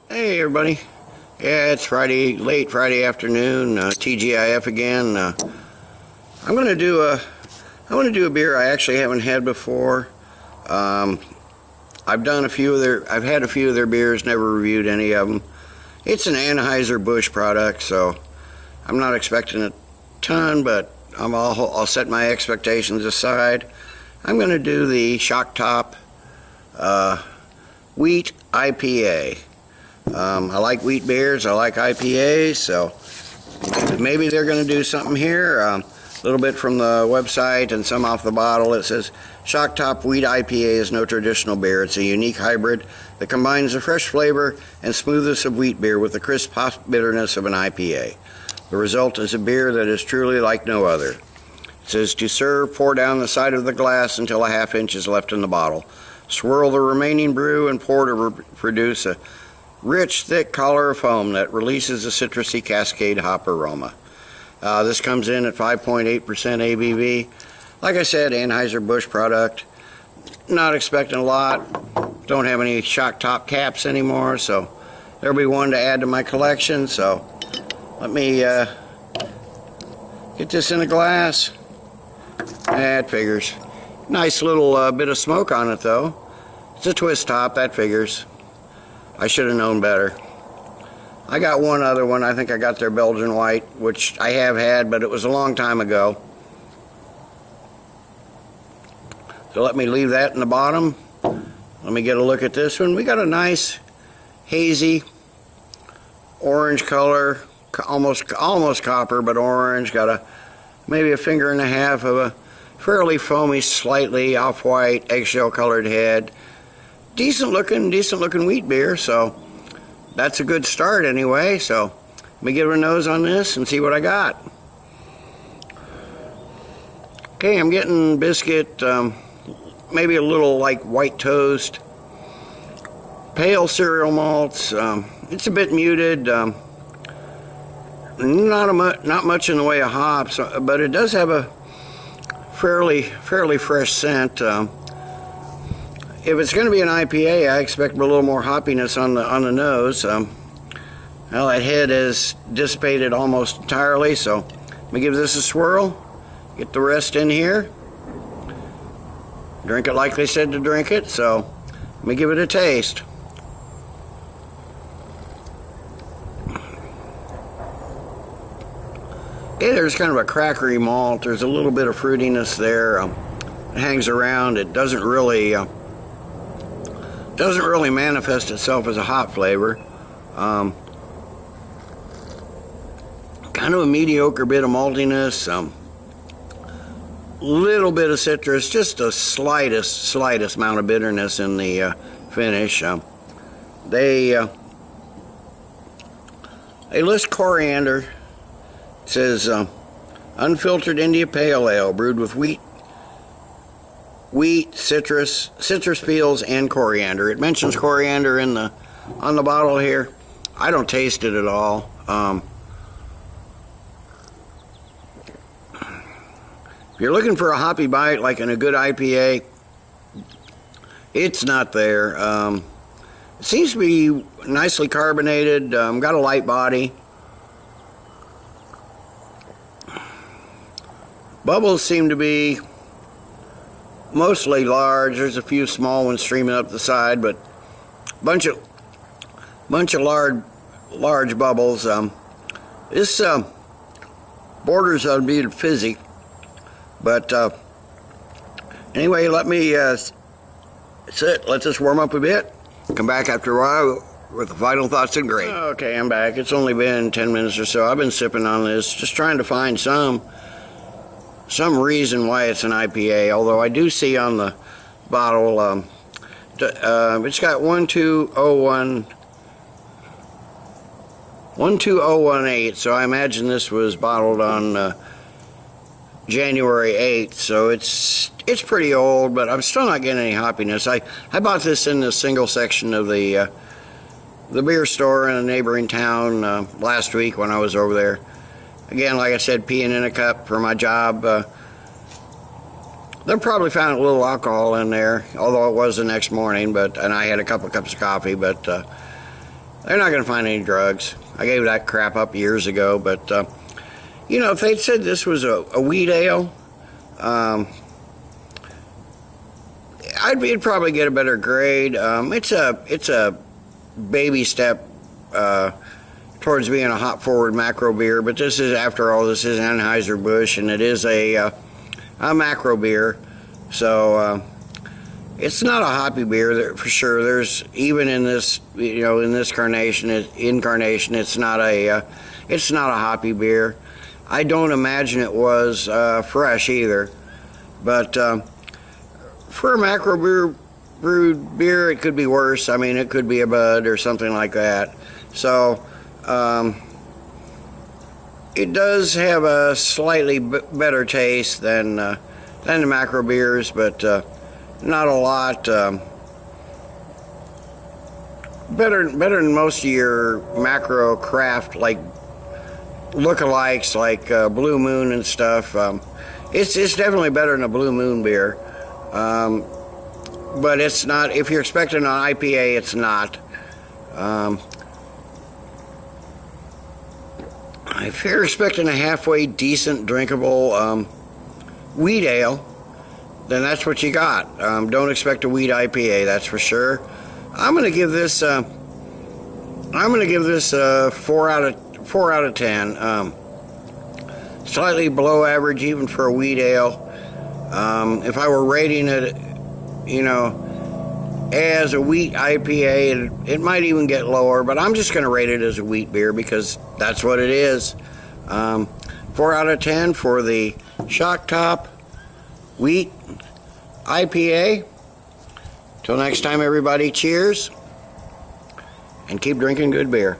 Hey everybody. Yeah, it's Friday, late Friday afternoon, TGIF again. I'm gonna do a beer I actually haven't had before. I've had a few of their beers, never reviewed any of them. It's an Anheuser-Busch product, so I'm not expecting a ton, but I'll set my expectations aside. I'm gonna do the Shock Top Wheat IPA. I like wheat beers, I like IPAs, so maybe they're going to do something here. A little bit from the website and some off the bottle. It says, Shock Top Wheat IPA is no traditional beer. It's a unique hybrid that combines the fresh flavor and smoothness of wheat beer with the crisp hop bitterness of an IPA. The result is a beer that is truly like no other. It says, to serve, pour down the side of the glass until a half inch is left in the bottle. Swirl the remaining brew and pour to produce a rich, thick collar of foam that releases a citrusy Cascade hop aroma. This comes in at 5.8% ABV. Like I said, Anheuser-Busch product. Not expecting a lot. Don't have any Shock Top caps anymore, so there'll be one to add to my collection. So let me get this in a glass. That figures. Nice little bit of smoke on it, though. It's a twist top, that figures. I should have known better. I got one other one. I think I got their Belgian White, which I have had, but it was a long time ago. So let me leave that in the bottom. Let me get a look at this one. We got a nice hazy orange color, almost copper, but orange. Got maybe a finger and a half of a fairly foamy, slightly off-white, eggshell colored head. Decent looking wheat beer, so that's a good start anyway. So let me give it a nose on this and see what I got. Okay, I'm getting biscuit, maybe a little like white toast, pale cereal malts. It's a bit muted, not much in the way of hops, but it does have a fairly fresh scent. If it's going to be an IPA, I expect a little more hoppiness on the nose. Well, that head is dissipated almost entirely, so let me give this a swirl. Get the rest in here. Drink it like they said to drink it, so let me give it a taste. Okay, there's kind of a crackery malt. There's a little bit of fruitiness there. It hangs around. It doesn't really manifest itself as a hop flavor. Kind of a mediocre bit of maltiness, little bit of citrus, just the slightest amount of bitterness in the finish. They list coriander. It says unfiltered India Pale Ale brewed with wheat, citrus peels, and coriander. It mentions coriander on the bottle here. I don't taste it at all. If you're looking for a hoppy bite like in a good IPA, it's not there. It seems to be nicely carbonated, got a light body. Bubbles seem to be mostly large. There's a few small ones streaming up the side, but bunch of large bubbles. This borders on being fizzy, but anyway, let me sit. Let this warm up a bit. Come back after a while with the final thoughts and grade. Okay, I'm back. It's only been 10 minutes or so. I've been sipping on this, just trying to find some reason why it's an IPA, although I do see on the bottle it's got 12018, so I imagine this was bottled on January 8th, so it's pretty old, but I'm still not getting any hoppiness. I bought this in the single section of the beer store in a neighboring town last week when I was over there. Again, like I said, peeing in a cup for my job. They probably found a little alcohol in there, although it was the next morning, and I had a couple of cups of coffee, but they're not going to find any drugs. I gave that crap up years ago, but you know, if they'd said this was a wheat ale, it'd probably get a better grade. It's a baby step towards being a hop forward macro beer, but this is, after all, this is Anheuser-Busch, and it is a macro beer, so it's not a hoppy beer for sure. There's, even in this, you know, in this incarnation, it's not a hoppy beer. I don't imagine it was fresh either, but for a macro brewed beer, it could be worse. I mean, it could be a bud or something like that. So it does have a slightly better taste than the macro beers, but not a lot. Better than most of your macro craft, like lookalikes, like Blue Moon and stuff. It's definitely better than a Blue Moon beer, but it's not. If you're expecting an IPA, it's not. If you're expecting a halfway decent drinkable wheat ale, then that's what you got. Don't expect a wheat IPA, that's for sure. I'm gonna give this 4 out of 10. Slightly below average even for a wheat ale. If I were rating it, you know, as a wheat IPA, it might even get lower, but I'm just gonna rate it as a wheat beer because that's what it is. 4 out of 10 for the Shock Top Wheat IPA. Till next time, everybody, cheers, and keep drinking good beer.